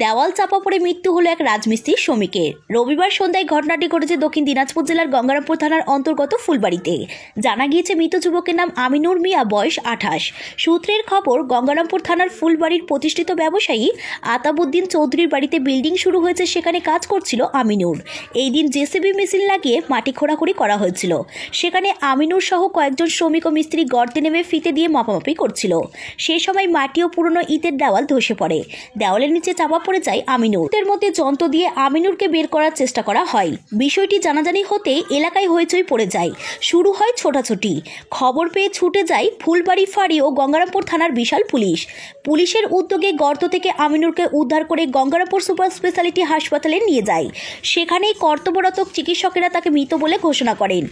দেওয়াল চাপা পড়ে মৃত্যু হলো এক রাজমিস্ত্রি শ্রমিকের। রবিবার সন্ধ্যায় ঘটনাটি ঘটেছে দক্ষিণ দিনাজপুর জেলার গঙ্গারামপুর থানার অন্তর্গত ফুলবাড়িতে। জানা গিয়েছে মৃত যুবকের নাম আমিনুর মিয়া, বয়স 28। সূত্রের খবর, গঙ্গারামপুর থানার ফুলবাড়ির প্রতিষ্ঠিত ব্যবসায়ী আতাবউদ্দিন চৌধুরীর বাড়িতে বিল্ডিং শুরু হয়েছে, সেখানে কাজ করছিল আমিনুর। এই দিন জেসিবি মেশিন লাগিয়ে মাটি খোঁড়াখুড়ি করা হয়েছিল। সেখানে আমিনুর সহ কয়েকজন শ্রমিক ও মিস্ত্রি গর্তে নেমে ফিতে দিয়ে মাপামাপি করছিল। সেই সময় মাটি ও পুরনো ইটের দেওয়াল ধসে পড়ে। দেওয়ালের নিচে চাপা পড়ে যায় আমিনুর। এর মধ্যে যন্ত্র দিয়ে আমিনুরকে বের করার চেষ্টা করা হয়। বিষয়টি জানাজানি হতে এলাকায় হইচই পড়ে যায়। শুরু হয় ছোটাছুটি। খবর পেয়ে ছুটে যায় ফুলবাড়ি ফাঁড়ি ও গঙ্গারামপুর থানার বিশাল পুলিশ। পুলিশের উদ্যোগে গর্ত থেকে আমিনুরকে উদ্ধার করে গঙ্গারামপুর সুপার স্পেশালিটি হাসপাতালে নিয়ে যায়। সেখানেই কর্তব্যরত চিকিৎসকেরা তাকে মৃত বলে ঘোষণা করেন।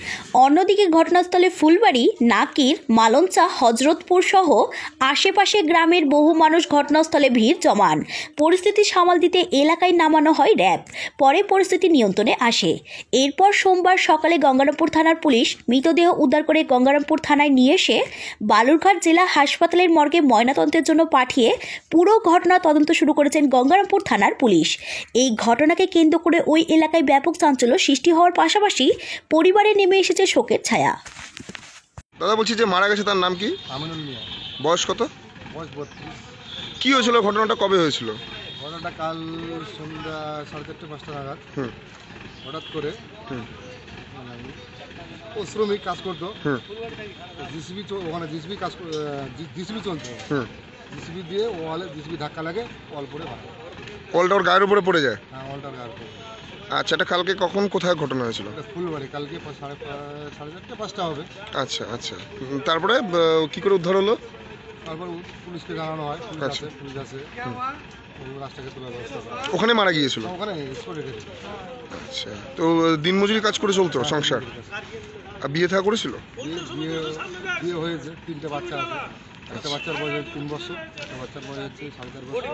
অন্যদিকে ঘটনাস্থলে ফুলবাড়ি, নাকির, মালঞ্চা, হজরতপুর সহ আশেপাশে গ্রামের বহু মানুষ ঘটনাস্থলে ভিড় জমান। পরিস্থিতি সামাল দিতে এলাকায় নামানো হয় র্যাব। পরে পরিস্থিতি নিয়ন্ত্রণে আসে। এরপর সোমবার সকালে গঙ্গারামপুর থানার পুলিশ মৃতদেহ উদ্ধার করে গঙ্গারামপুর থানায় নিয়ে এসে বালুরঘাট জেলা হাসপাতালের মর্গে ময়নাতদন্তের জন্য পাঠিয়ে পুরো ঘটনা তদন্ত শুরু করেছেন গঙ্গারামপুর থানার পুলিশ। এই ঘটনাকে কেন্দ্র করে ওই এলাকায় ব্যাপক চাঞ্চল্য সৃষ্টি হওয়ার পাশাপাশি পরিবারে নেমে এসেছে শোকের ছায়া। দাদা, বলছি যে মারা গেছে তার নাম কি? আমিনুল মিয়া। বয়স কত? বয়স 32। কি হয়েছিল? ঘটনাটা কবে হয়েছিল? ঘটনাটা কাল সন্ধ্যা 4:30-5টা নাগাদ। হঠাৎ করে মানে ও শ্রমিক কাজ করতো, জিসিবি ওখানে জিসিবি চলতো। জিসিবি দিয়ে ওয়ালে জিসিবি ধাক্কা লাগে, ওয়াল পড়ে ভাঙে। ওয়ালটা ওর গায়ের উপরে পড়ে যায়? হ্যাঁ, ওয়ালটার গায়ের উপরে। আচ্ছা, এটা কালকে কখন কোথায় ঘটনা হয়েছিল? ফুলবাড়ি, কালকে 4:30-5টা হবে। আচ্ছা আচ্ছা, তারপরে কি করে উদ্ধার হলো? তারপর পুলিশকে জানানো হয়, পুলিশ আছে, রাস্তাকে তোলার ব্যবস্থা করা। ওখানে মারা গিয়েছিল? ওখানে স্পটে গেছে। আচ্ছা, তো দিনমজুরি কাজ করে চলতো সংসার? আর বিয়ে থা করেছিল? বিয়ে হয়েছে, 3টে বাচ্চা আছে। একটা বাচ্চার বয়স 3 বছর, একটা বাচ্চার বয়স হচ্ছে 4.5 বছর,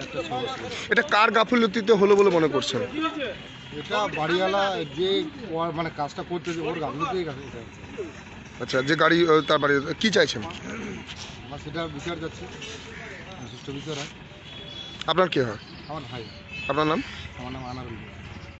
একটা 6 বছর। এটা কার গাফিলতিতে হলো বলে মনে করছেন? এটা বাড়িওয়ালা যে মানে কাজটা করতে, ওর গাফিলতিতেই এটা হচ্ছে। আচ্ছা, যে গাড়ি তার বাড়ি, কি চাইছেন? আমার সেটা বিচার যাচ্ছে, সুষ্ঠু বিচার হয়। আপনার কে হয়? আমার ভাই। আপনার নাম? আমার নাম আনারুল।